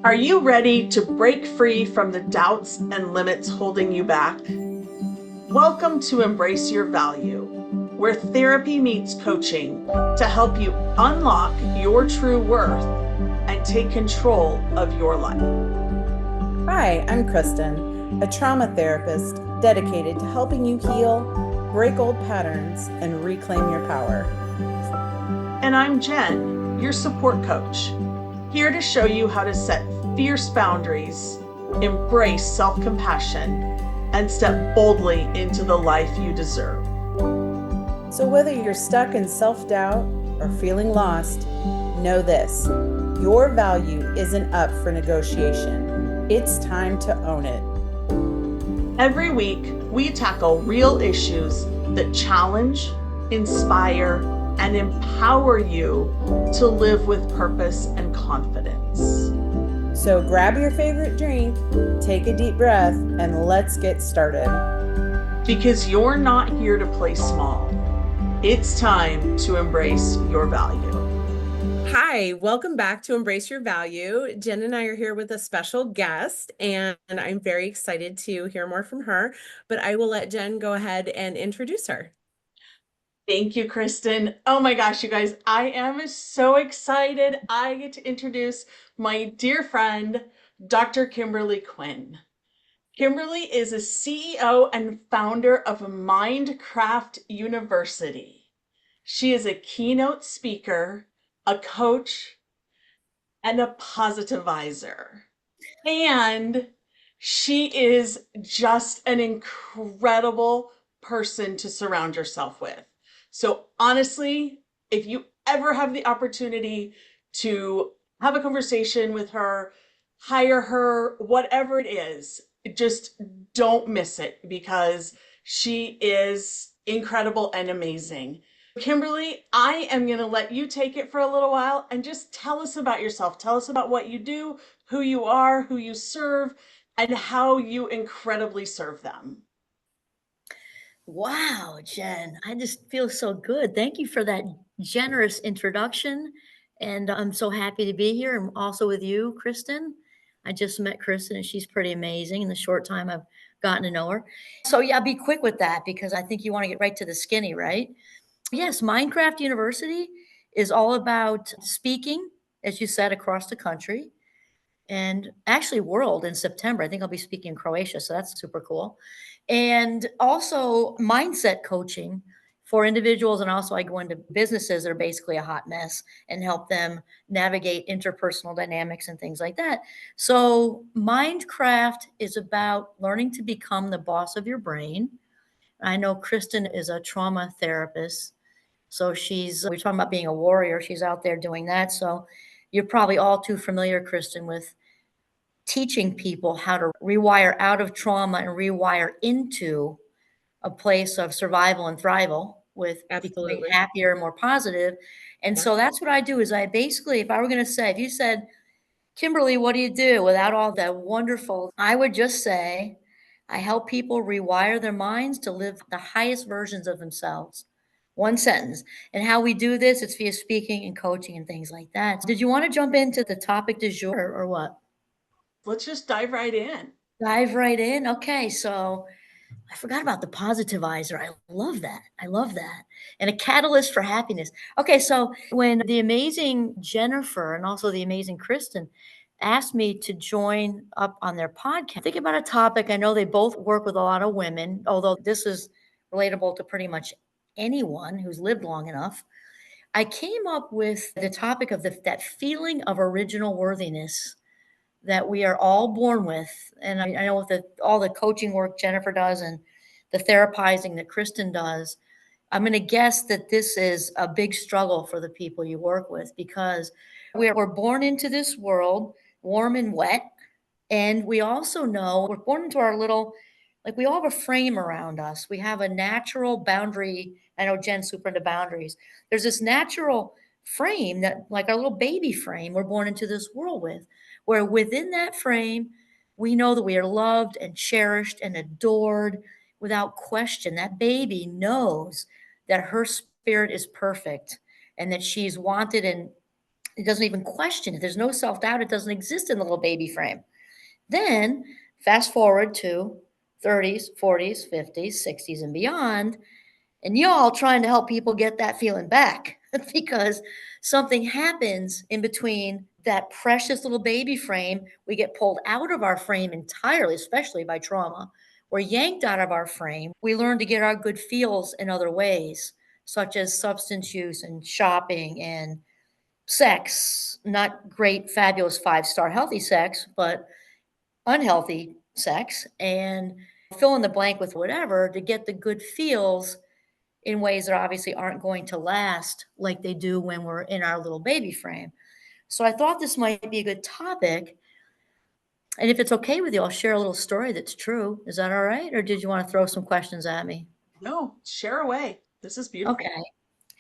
Are you ready to break free from the doubts and limits holding you back? Welcome to Embrace Your Value, where therapy meets coaching to help you unlock your true worth and take control of your life. Hi, I'm Kristen, a trauma therapist dedicated to helping you heal, break old patterns, and reclaim your power. And I'm Jen, your support coach, here to show you how to set fierce boundaries, embrace self-compassion, and step boldly into the life you deserve. So, whether you're stuck in self doubt or feeling lost, know this: your value isn't up for negotiation. It's time to own it. Every week, we tackle real issues that challenge, inspire, and empower you to live with purpose and confidence. So, grab your favorite drink, take a deep breath, and let's get started. Because you're not here to play small. It's time to embrace your value. Hi, welcome back to Embrace Your Value. Jen and I are here with a special guest, and I'm very excited to hear more from her, but I will let Jen go ahead and introduce her. Thank you, Kristen. Oh my gosh, you guys, I am so excited. I get to introduce my dear friend, Dr. Kimberly Quinn. Kimberly is a CEO and founder of Mindcraft University. She is a keynote speaker, a coach, and a positive-izer. And she is just an incredible person to surround yourself with. So honestly, if you ever have the opportunity to have a conversation with her, hire her, whatever it is, just don't miss it because she is incredible and amazing. Kimberly, I am going to let you take it for a little while and just tell us about yourself. Tell us about what you do, who you are, who you serve, and how you incredibly serve them. Wow, Jen, I just feel so good. Thank you for that generous introduction. And I'm so happy to be here and also with you, Kristen. I just met Kristen and she's pretty amazing in the short time I've gotten to know her. So, yeah, be quick with that because I think you want to get right to the skinny, right? Yes, Mindcraft University is all about speaking, as you said, across the country and actually world in September. I think I'll be speaking in Croatia, so that's super cool. And also mindset coaching for individuals. And also I go into businesses that are basically a hot mess and help them navigate interpersonal dynamics and things like that. So Mindcraft is about learning to become the boss of your brain. I know Kristen is a trauma therapist. So we're talking about being a warrior. She's out there doing that. So you're probably all too familiar, Kristen, with teaching people how to rewire out of trauma and rewire into a place of survival and thrival with becoming Absolutely. happier, more positive. And Yeah. so that's what I do is I basically, if I were going to say, if you said, Kimberly, what do you do without all that wonderful, I would just say, I help people rewire their minds to live the highest versions of themselves. One sentence. And how we do this, it's via speaking and coaching and things like that. Did you want to jump into the topic du jour or what? Let's just dive right in. Dive right in. Okay, so I forgot about the positivizer. I love that. I love that. And a catalyst for happiness. Okay, so when the amazing Jennifer and also the amazing Kristen asked me to join up on their podcast, think about a topic. I know they both work with a lot of women, although this is relatable to pretty much anyone who's lived long enough. I came up with the topic of that feeling of original worthiness that we are all born with. And I know with all the coaching work Jennifer does and the therapizing that Kristen does, I'm going to guess that this is a big struggle for the people you work with because we're born into this world warm and wet. And we also know we're born into our little, like we all have a frame around us. We have a natural boundary. I know Jen's super into boundaries. There's this natural frame that, like our little baby frame, we're born into this world with, where within that frame, we know that we are loved and cherished and adored without question. That baby knows that her spirit is perfect and that she's wanted and It doesn't even question it. There's no self-doubt. It doesn't exist in the little baby frame. Then fast forward to 30s, 40s, 50s, 60s, and beyond, and y'all trying to help people get that feeling back because something happens in between that precious little baby frame. We get pulled out of our frame entirely, especially by trauma. We're yanked out of our frame. We learn to get our good feels in other ways, such as substance use and shopping and sex. Not great, fabulous, five-star healthy sex, but unhealthy sex, and fill in the blank with whatever to get the good feels in ways that obviously aren't going to last like they do when we're in our little baby frame. So I thought this might be a good topic. And if it's okay with you, I'll share a little story that's true. Is that all right? Or did you want to throw some questions at me? No, share away. This is beautiful. Okay.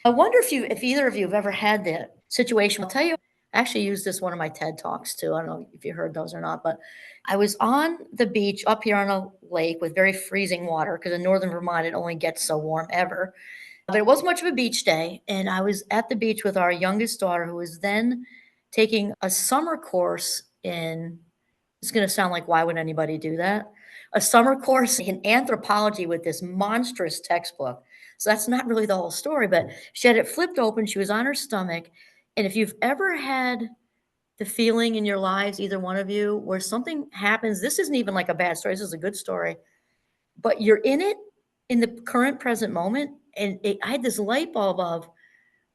I wonder if either of you have ever had that situation. I'll tell you, I actually used this one of my TED Talks too. I don't know if you heard those or not, but I was on the beach up here on a lake with very freezing water because in northern Vermont it only gets so warm ever. But it wasn't much of a beach day, and I was at the beach with our youngest daughter, who was then taking a summer course in. It's going to sound like, why would anybody do that? A summer course in anthropology with this monstrous textbook. So that's not really the whole story, but she had it flipped open. She was on her stomach. And if you've ever had the feeling in your lives, either one of you, where something happens, this isn't even like a bad story, this is a good story, but you're in it in the current present moment. And I had this light bulb of,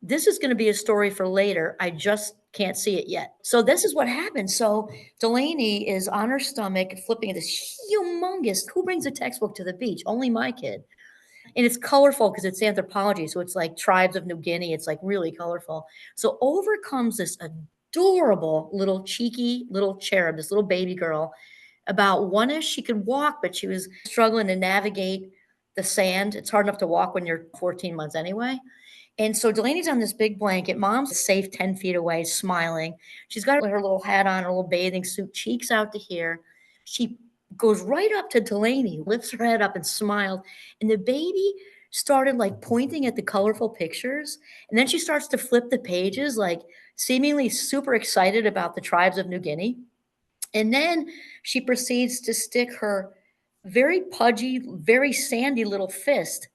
this is going to be a story for later. I just can't see it yet. So this is what happened. So Delaney is on her stomach, flipping this humongous. Who brings a textbook to the beach? Only my kid. And it's colorful because it's anthropology. So it's like tribes of New Guinea. It's like really colorful. So over comes this adorable little cheeky little cherub, this little baby girl, about one-ish. She could walk, but she was struggling to navigate the sand. It's hard enough to walk when you're 14 months anyway. And so Delaney's on this big blanket. Mom's safe 10 feet away, smiling. She's got her little hat on, her little bathing suit, cheeks out to here. She goes right up to Delaney, lifts her head up and smiled. And the baby started like pointing at the colorful pictures. And then she starts to flip the pages, like seemingly super excited about the tribes of New Guinea. And then she proceeds to stick her very pudgy, very sandy little fist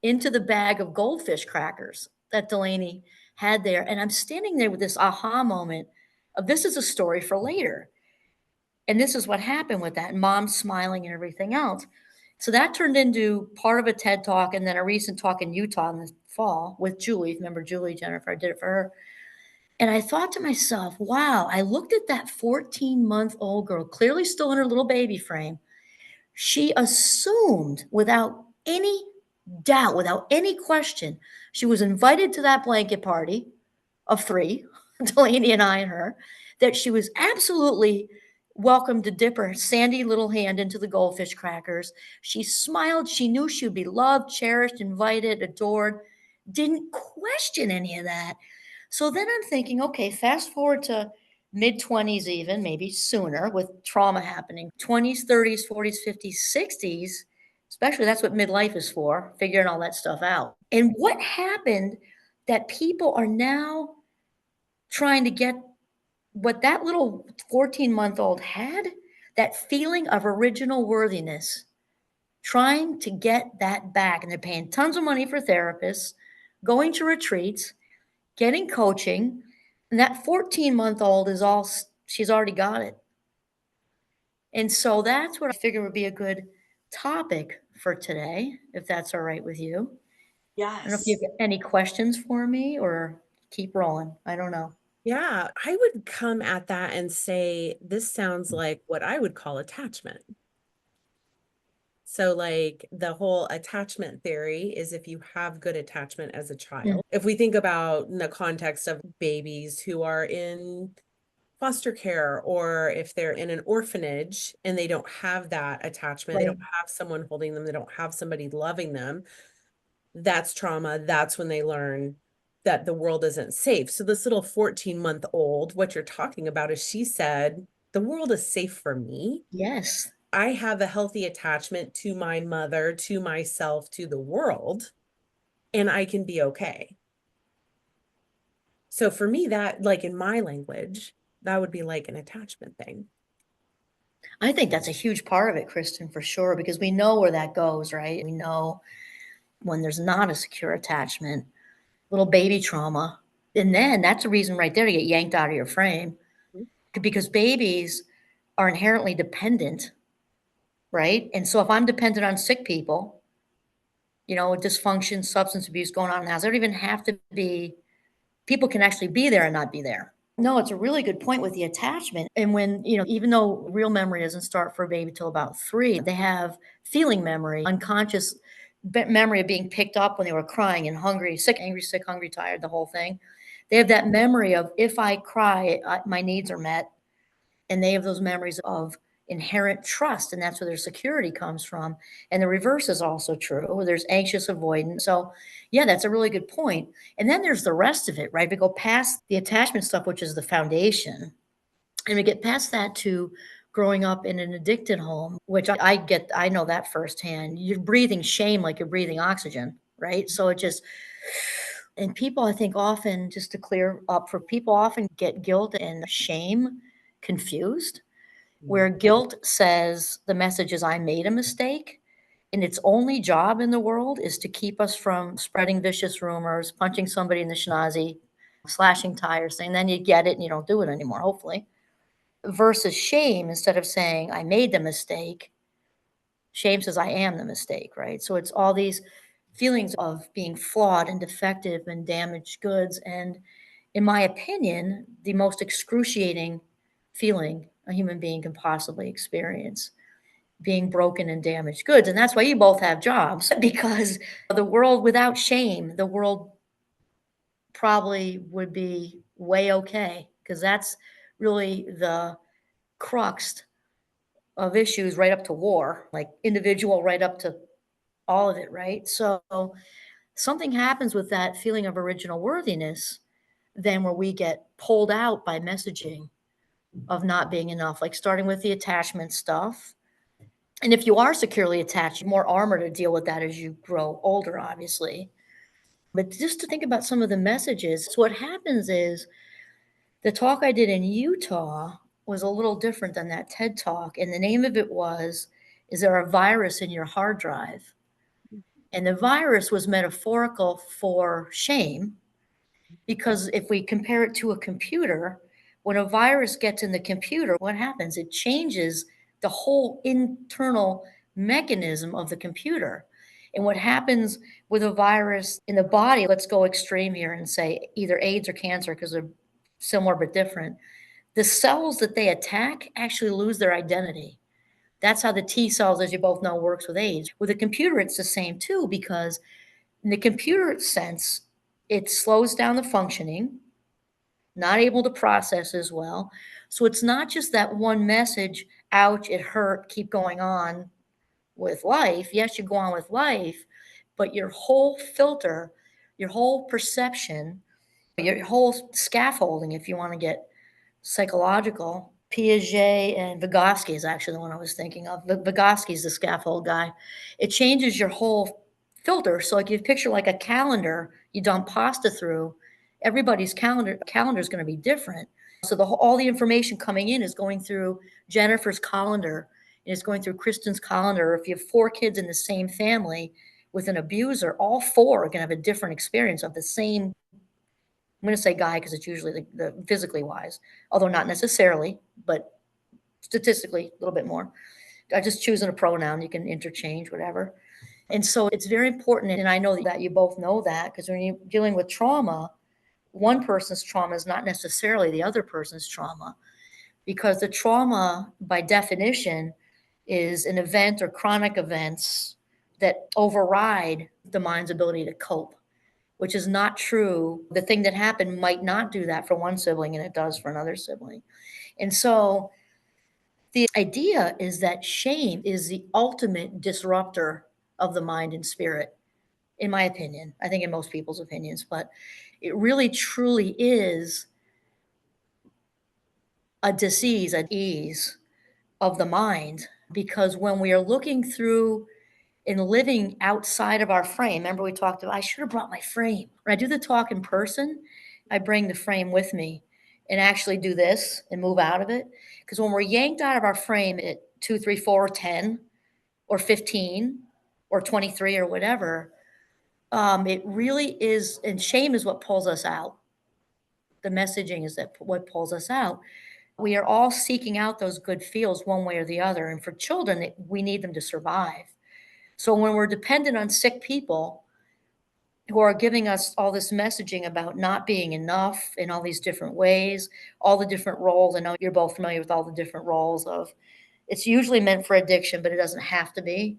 into the bag of goldfish crackers that Delaney had there. And I'm standing there with this aha moment of, this is a story for later. And this is what happened with that. And Mom's smiling and everything else. So that turned into part of a TED Talk and then a recent talk in Utah in the fall with Julie. Remember Julie, Jennifer? I did it for her. And I thought to myself, wow, I looked at that 14-month-old girl, clearly still in her little baby frame. She assumed without any doubt, without any question, she was invited to that blanket party of three, Delaney and I and her, that she was absolutely welcome to dip her sandy little hand into the goldfish crackers. She smiled. She knew she would be loved, cherished, invited, adored, didn't question any of that. So then I'm thinking, okay, fast forward to mid-20s even, maybe sooner with trauma happening, 20s, 30s, 40s, 50s, 60s, especially that's what midlife is for, figuring all that stuff out. And what happened that people are now trying to get what that little 14-month-old had, that feeling of original worthiness, trying to get that back. And they're paying tons of money for therapists, going to retreats, getting coaching. And that 14-month-old is all, she's already got it. And so that's what I figure would be a good topic for today, if that's all right with you. I don't know if you Yes. have any questions for me or keep rolling. I don't know. Yeah, I would come at that and say, this sounds like what I would call attachment. So like the whole attachment theory is if you have good attachment as a child. If we think about in the context of babies who are in foster care, or if they're in an orphanage and they don't have that attachment, they don't have someone holding them, they don't have somebody loving them, that's trauma. That's when they learn that the world isn't safe. So this little 14-month-old, what you're talking about is she said, the world is safe for me. Yes. I have a healthy attachment to my mother, to myself, to the world, and I can be okay. So for me, that, like in my language, that would be like an attachment thing. I think that's a huge part of it, Kristen, for sure, because we know where that goes, right? We know when there's not a secure attachment, little baby trauma. And then that's a reason right there to get yanked out of your frame, because babies are inherently dependent, right? And so if I'm dependent on sick people, dysfunction, substance abuse going on in the house, they don't even have to be, people can actually be there and not be there. No, it's a really good point with the attachment. And when, even though real memory doesn't start for a baby till about 3, they have feeling memory, unconscious memory of being picked up when they were crying and hungry, sick, angry, sick, hungry, tired, the whole thing. They have that memory of, if I cry, my needs are met. And they have those memories of inherent trust, and that's where their security comes from. And the reverse is also true. There's anxious avoidance. So yeah, that's a really good point. And then there's the rest of it, right? We go past the attachment stuff, which is the foundation, and we get past that to growing up in an addicted home, which I know that firsthand. You're breathing shame like you're breathing oxygen, right? So it just, and people, I think, often, just to clear up for people, often get guilt and shame confused, where guilt says the message is, I made a mistake, and its only job in the world is to keep us from spreading vicious rumors, punching somebody in the schnozy, slashing tires, saying, then you get it and you don't do it anymore, hopefully. Versus shame, instead of saying, I made the mistake, shame says, I am the mistake, right? So it's all these feelings of being flawed and defective and damaged goods. And in my opinion, the most excruciating feeling a human being can possibly experience, being broken and damaged goods. And that's why you both have jobs, because the world without shame, the world probably would be way okay, because that's really the crux of issues, right up to war, like individual, right up to all of it, right? So something happens with that feeling of original worthiness, then where we get pulled out by messaging of not being enough, like starting with the attachment stuff. And if you are securely attached, more armor to deal with that as you grow older, obviously. But just to think about some of the messages. So what happens is, the talk I did in Utah was a little different than that TED talk. And the name of it was, is there a virus in your hard drive? And the virus was metaphorical for shame, because if we compare it to a computer, when a virus gets in the computer, what happens? It changes the whole internal mechanism of the computer. And what happens with a virus in the body, let's go extreme here and say either AIDS or cancer, because they're similar but different. The cells that they attack actually lose their identity. That's how the T cells, as you both know, works with AIDS. With a computer, it's the same too, because in the computer sense, it slows down the functioning, not able to process as well. So it's not just that one message, ouch, it hurt, keep going on with life. Yes, you go on with life, but your whole filter, your whole perception, your whole scaffolding, if you want to get psychological. Piaget and Vygotsky is actually the one I was thinking of. Vygotsky is the scaffold guy. It changes your whole filter. So like you picture like a calendar you dump pasta through, everybody's calendar is going to be different. So all the information coming in is going through Jennifer's calendar, and it's going through Kristen's calendar. If you have 4 kids in the same family with an abuser, all 4 are going to have a different experience of the same, I'm going to say guy because it's usually the physically wise, although not necessarily, but statistically a little bit more. I just choosing a pronoun, you can interchange whatever. And so it's very important. And I know that you both know that, because when you're dealing with trauma, one person's trauma is not necessarily the other person's trauma, because the trauma by definition is an event or chronic events that override the mind's ability to cope, which is not true. The thing that happened might not do that for one sibling, and it does for another sibling. And so the idea is that shame is the ultimate disruptor of the mind and spirit, in my opinion. I think in most people's opinions, but it really truly is a disease, a disease of the mind, because when we are looking through and living outside of our frame, remember we talked about, I should have brought my frame. When I do the talk in person, I bring the frame with me and actually do this and move out of it. Because when we're yanked out of our frame at 2, 3, 4, 10, or 15, or 23, or whatever, it really is, and shame is what pulls us out. The messaging is that what pulls us out. We are all seeking out those good feels one way or the other. And for children, we need them to survive. So when we're dependent on sick people who are giving us all this messaging about not being enough in all these different ways, all the different roles, I know you're both familiar with all the different roles of, it's usually meant for addiction, but it doesn't have to be,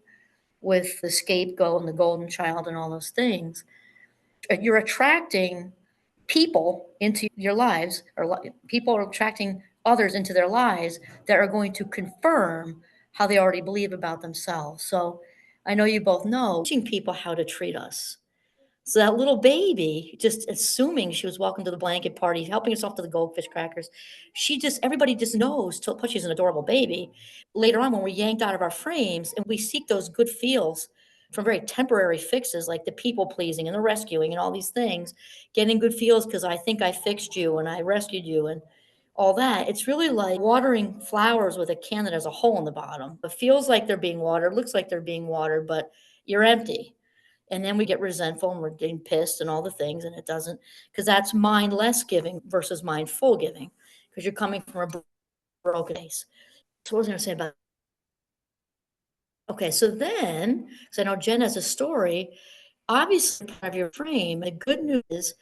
with the scapegoat and the golden child and all those things. You're attracting people into your lives, or people are attracting others into their lives that are going to confirm how they already believe about themselves. So I know you both know teaching people how to treat us. So that little baby, just assuming she was welcome to the blanket party, helping herself to the goldfish crackers, everybody just knows, plus she's an adorable baby. Later on, when we're yanked out of our frames and we seek those good feels from very temporary fixes, like the people pleasing and the rescuing and all these things, getting good feels because I think I fixed you and I rescued you and all that. It's really like watering flowers with a can that has a hole in the bottom. It feels like they're being watered, looks like they're being watered, but you're empty. And then we get resentful and we're getting pissed and all the things, and it doesn't, because that's mindless giving versus mindful giving, because you're coming from a broken place. So what was I going to say about? Okay, so then, because I know Jen has a story, obviously part of your frame. The good news is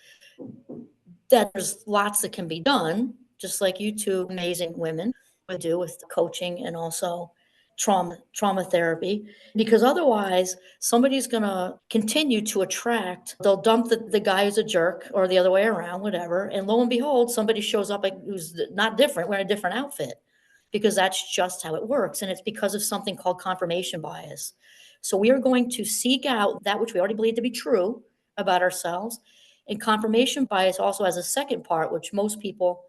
that there's lots that can be done, just like you two amazing women would do with coaching and also trauma therapy, because otherwise somebody's going to continue to attract, they'll dump the guy who's a jerk or the other way around, whatever, and lo and behold somebody shows up who's not different, wearing a different outfit, because that's just how it works. And it's because of something called confirmation bias. So we are going to seek out that which we already believe to be true about ourselves. And confirmation bias also has a second part, which most people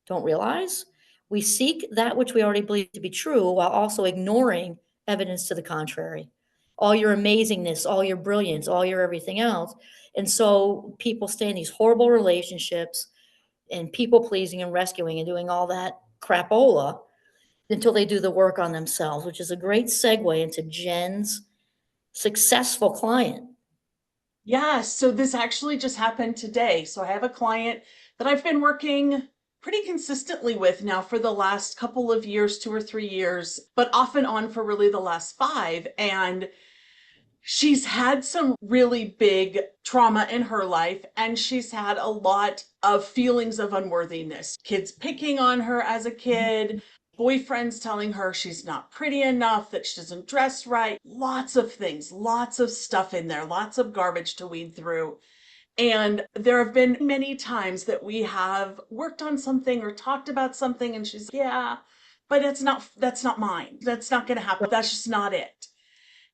don't realize. We seek that which we already believe to be true while also ignoring evidence to the contrary. All your amazingness, all your brilliance, all your everything else. And so people stay in these horrible relationships and people pleasing and rescuing and doing all that crapola until they do the work on themselves, which is a great segue into Jen's successful client. Yeah, so this actually just happened today. So I have a client that I've been working pretty consistently with now for the last couple of years, 2 or 3 years, but off and on for really the last 5. And she's had some really big trauma in her life, and she's had a lot of feelings of unworthiness. Kids picking on her as a kid, boyfriends telling her she's not pretty enough, that she doesn't dress right, lots of things, lots of stuff in there, lots of garbage to weed through. And there have been many times that we have worked on something or talked about something, and she's, yeah, but that's not mine. That's not going to happen. That's just not it.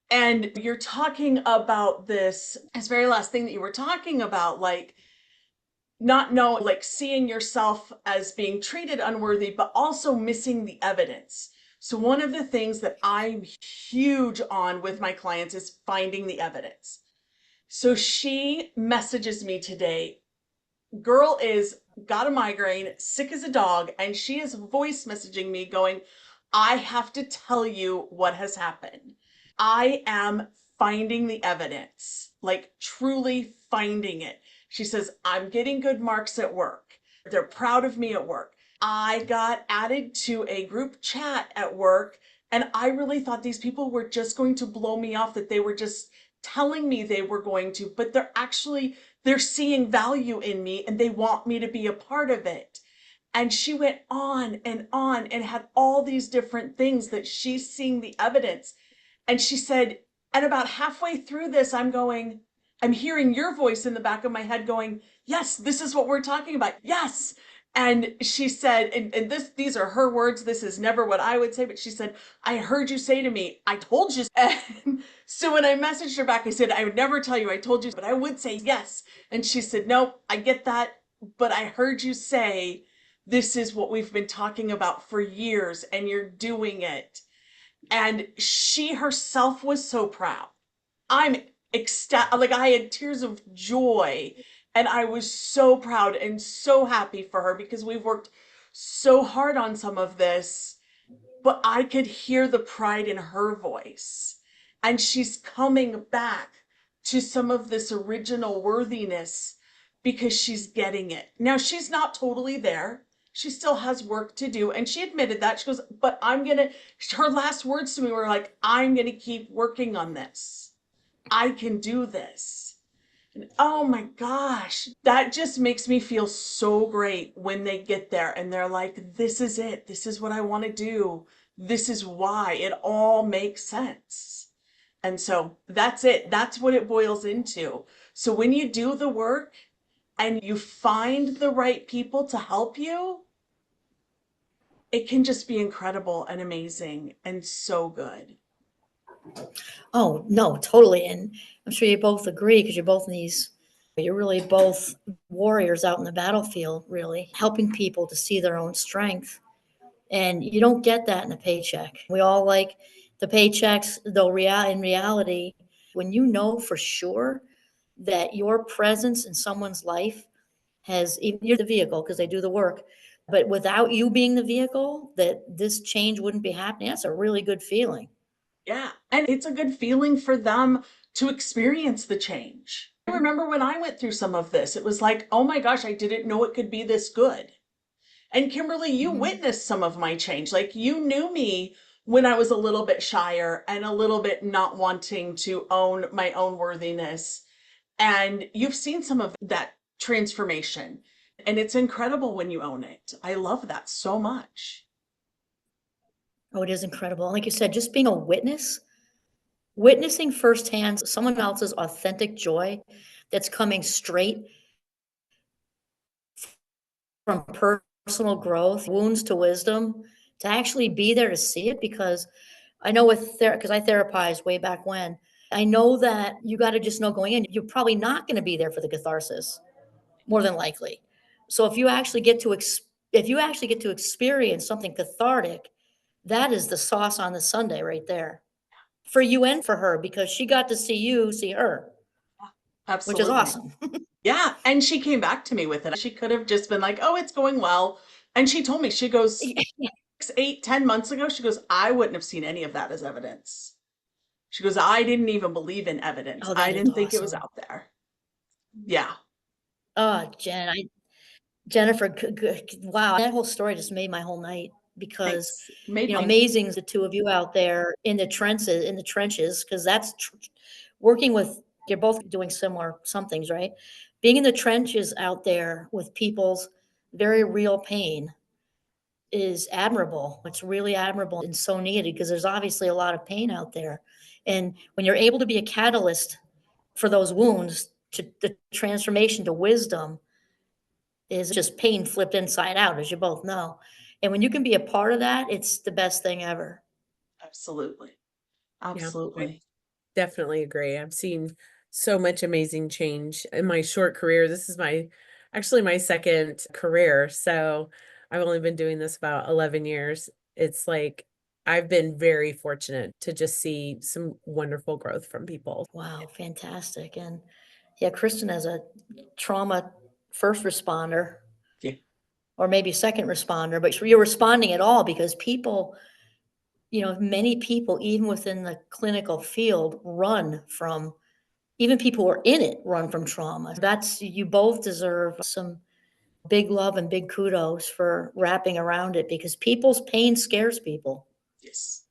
And you're talking about this very last thing that you were talking about, like not knowing, like seeing yourself as being treated unworthy, but also missing the evidence. So one of the things that I'm huge on with my clients is finding the evidence. So she messages me today. Girl is got a migraine, sick as a dog, and she is voice messaging me going, I have to tell you what has happened. I am finding the evidence, like truly finding it. She says, I'm getting good marks at work. They're proud of me at work. I got added to a group chat at work, and I really thought these people were just going to blow me off, that they were just telling me they were going to, but they're seeing value in me and they want me to be a part of it. And she went on and had all these different things that she's seeing the evidence. And she said, and about halfway through this, I'm hearing your voice in the back of my head going, yes, this is what we're talking about. Yes. And she said, and these are her words, this is never what I would say, but she said, I heard you say to me, I told you. And so when I messaged her back, I said, I would never tell you I told you, but I would say yes. And she said, nope, I get that, but I heard you say, this is what we've been talking about for years, and you're doing it. And she herself was so proud. I'm ecstatic, like I had tears of joy And I was so proud and so happy for her because we've worked so hard on some of this, but I could hear the pride in her voice. And she's coming back to some of this original worthiness because she's getting it. Now, she's not totally there. She still has work to do. And she admitted that. She goes, but her last words to me were like, I'm going to keep working on this. I can do this. Oh my gosh, that just makes me feel so great when they get there and they're like, this is it. This is what I want to do. This is why it all makes sense. And so that's it. That's what it boils into. So when you do the work and you find the right people to help you, it can just be incredible and amazing and so good. Oh, no, totally. And I'm sure you both agree because you're really both warriors out in the battlefield, really helping people to see their own strength. And you don't get that in a paycheck. We all like the paychecks, though in reality, when you know for sure that your presence in someone's life even you're the vehicle because they do the work, but without you being the vehicle, that this change wouldn't be happening. That's a really good feeling. Yeah. And it's a good feeling for them to experience the change. I remember when I went through some of this, it was like, oh my gosh, I didn't know it could be this good. And Kimberly, you witnessed some of my change. Like you knew me when I was a little bit shyer and a little bit not wanting to own my own worthiness. And you've seen some of that transformation. And it's incredible when you own it. I love that so much. Oh, it is incredible. Like you said, just being a witnessing firsthand someone else's authentic joy that's coming straight from personal growth, wounds to wisdom, to actually be there to see it. Because I know because I therapized way back when, I know that you got to just know going in, you're probably not going to be there for the catharsis, more than likely. So if you actually get to experience something cathartic, that is the sauce on the sundae right there for you and for her, because she got to see you see her, which is Absolutely. awesome. Yeah. And she came back to me with it. She could have just been like, oh, it's going well. And she told me, she goes, 8, 10 months ago, she goes, I wouldn't have seen any of that as evidence. She goes, I didn't even believe in evidence. Oh, I that is didn't think it was awesome. out there. Yeah. Oh, Jennifer, wow, that whole story just made my whole night because, Thanks. Made mine. amazing the two of you out there in the trenches, because that's working with, you're both doing similar somethings, right? Being in the trenches out there with people's very real pain is admirable. It's really admirable and so needed because there's obviously a lot of pain out there. And when you're able to be a catalyst for those wounds to the transformation to wisdom, is just pain flipped inside out, as you both know. And when you can be a part of that, it's the best thing ever. Absolutely. Yeah, I Absolutely. definitely agree. I've seen so much amazing change in my short career. This is actually my second career. So I've only been doing this about 11 years. It's like I've been very fortunate to just see some wonderful growth from people. Wow, fantastic. And yeah, Kristen, as a trauma first responder, Yeah. or maybe second responder, but you're responding at all because people, many people, even within the clinical field, even people who are in it run from trauma. You both deserve some big love and big kudos for wrapping around it, because people's pain scares people Yes.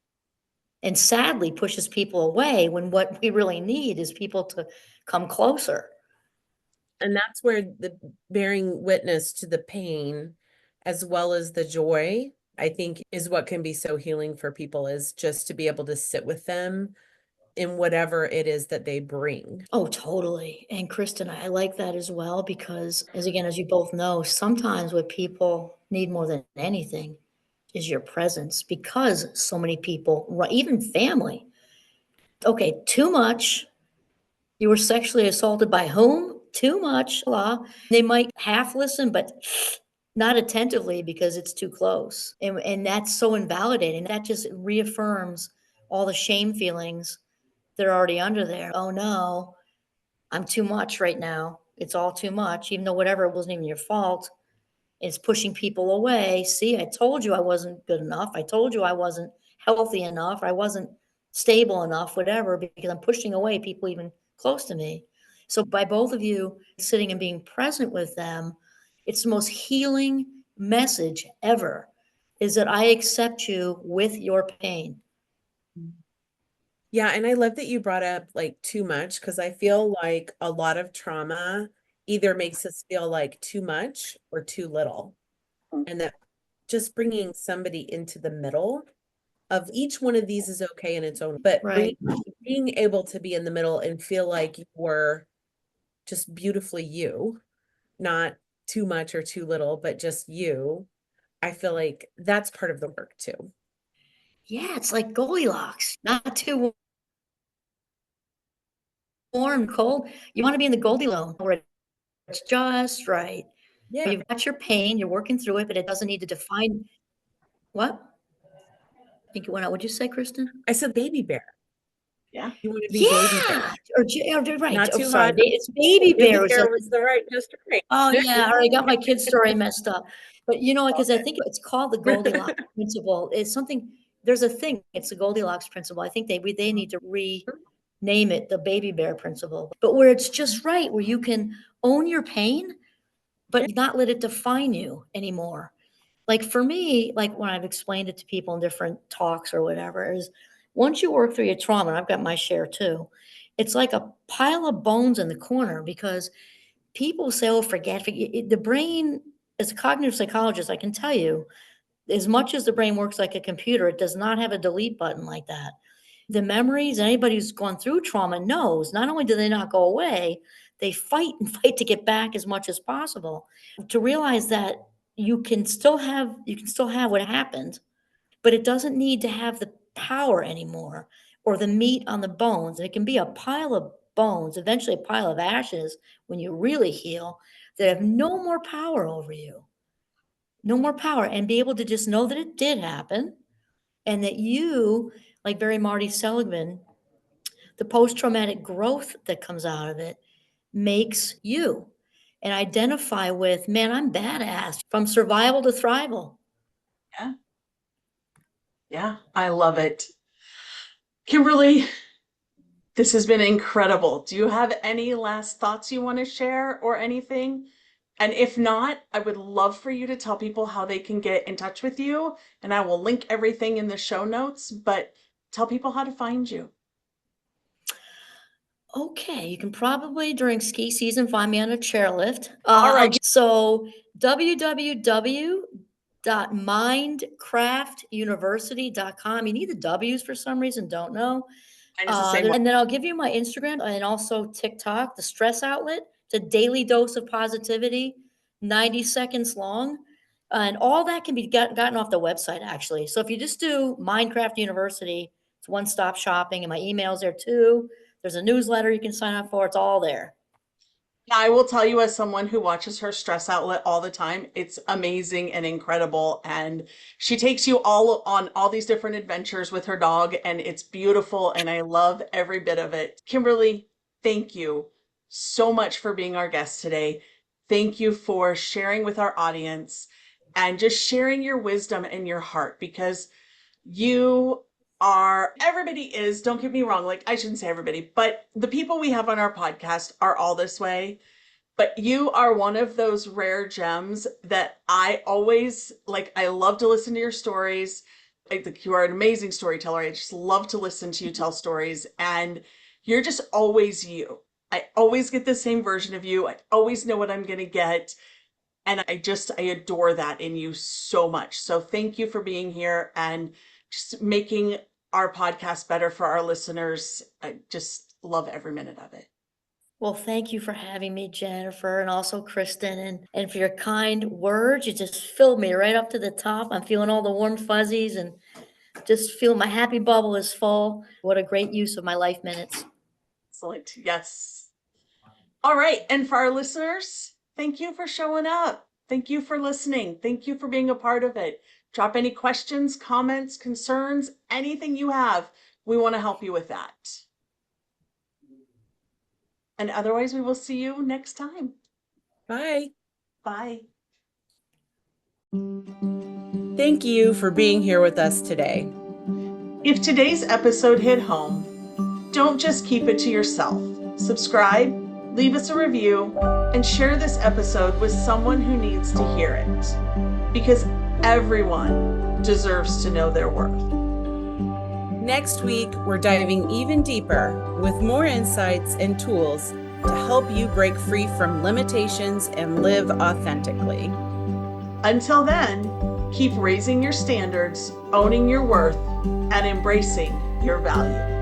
and sadly pushes people away when what we really need is people to come closer. And that's where the bearing witness to the pain as well as the joy, I think, is what can be so healing for people, is just to be able to sit with them in whatever it is that they bring. Oh, totally. And Kristen, I like that as well, because as you both know, sometimes what people need more than anything is your presence, because so many people, even family, okay, too much. You were sexually assaulted by whom? Too much. Blah. They might half listen, but not attentively because it's too close. And that's so invalidating. That just reaffirms all the shame feelings that are already under there. Oh no, I'm too much right now. It's all too much, even though whatever, it wasn't even your fault. It's pushing people away. See, I told you I wasn't good enough. I told you I wasn't healthy enough. I wasn't stable enough, whatever, because I'm pushing away people even close to me. So by both of you sitting and being present with them, it's the most healing message ever, is that I accept you with your pain. Yeah, and I love that you brought up like too much, because I feel like a lot of trauma either makes us feel like too much or too little. And that just bringing somebody into the middle of each one of these is okay in its own, but Right. being able to be in the middle and feel like you're just beautifully you, not too much or too little, but just you. I feel like that's part of the work too. Yeah, it's like Goldilocks, not too warm, cold. You want to be in the Goldilocks where it's just right. Yeah. You've got your pain, you're working through it, but it doesn't need to define what? I think you went out. What'd you say, Kristen? I said baby bear. Yeah. You want to be baby bear. Yeah, or right. Not Oh, too sorry. hot. It's baby Baby bear. Was bear like, was the right, just right. oh yeah, all right. Got my kid's story messed up, but you know, because I think it's called the Goldilocks principle. It's something. There's a thing. It's the Goldilocks principle. I think they need to rename it the baby bear principle. But where it's just right, where you can own your pain, but not let it define you anymore. Like for me, like when I've explained it to people in different talks or whatever, is once you work through your trauma, and I've got my share too, it's like a pile of bones in the corner, because people say, oh, forget. The brain, as a cognitive psychologist, I can tell you, as much as the brain works like a computer, it does not have a delete button like that. The memories, anybody who's gone through trauma knows, not only do they not go away, they fight and fight to get back as much as possible. To realize that you can still have what happened, but it doesn't need to have the power anymore or the meat on the bones. And it can be a pile of bones, eventually a pile of ashes when you really heal, that have no more power over you. No more power. And be able to just know that it did happen, and that you, like Barry Marty Seligman, the post-traumatic growth that comes out of it makes you, and identify with, man, I'm badass from survival to thrival. Yeah. Yeah. I love it. Kimberly, this has been incredible. Do you have any last thoughts you want to share or anything? And if not, I would love for you to tell people how they can get in touch with you. And I will link everything in the show notes, but tell people how to find you. Okay, you can probably during ski season find me on a chairlift. All right. So www.mindcraftuniversity.com. You need the W's for some reason, don't know. Mine is the same one. And then I'll give you my Instagram and also TikTok, the stress outlet. It's a daily dose of positivity, 90 seconds long. And all that can be gotten off the website, actually. So if you just do Mindcraft University, it's one-stop shopping, and my email's there too. There's a newsletter you can sign up for. It's all there. I will tell you, as someone who watches her stress outlet all the time, it's amazing and incredible. And she takes you all on all these different adventures with her dog, and it's beautiful. And I love every bit of it. Kimberly, thank you so much for being our guest today. Thank you for sharing with our audience and just sharing your wisdom and your heart, because everybody is, don't get me wrong, like I shouldn't say everybody, but the people we have on our podcast are all this way. But you are one of those rare gems that I always like. I love to listen to your stories. I think you are an amazing storyteller. I just love to listen to you tell stories, and you're just always you. I always get the same version of you. I always know what I'm going to get. And I adore that in you so much. So thank you for being here and just making our podcast better for our listeners. I just love every minute of it. Well, thank you for having me, Jennifer, and also Kristen, and for your kind words. You just filled me right up to the top. I'm feeling all the warm fuzzies and just feel my happy bubble is full. What a great use of my life minutes. Excellent. Yes. All right. And for our listeners, thank you for showing up. Thank you for listening. Thank you for being a part of it. Drop any questions, comments, concerns, anything you have. We want to help you with that. And otherwise, we will see you next time. Bye. Bye. Thank you for being here with us today. If today's episode hit home, don't just keep it to yourself. Subscribe, leave us a review, and share this episode with someone who needs to hear it. Because everyone deserves to know their worth. Next week, we're diving even deeper with more insights and tools to help you break free from limitations and live authentically. Until then, keep raising your standards, owning your worth, and embracing your value.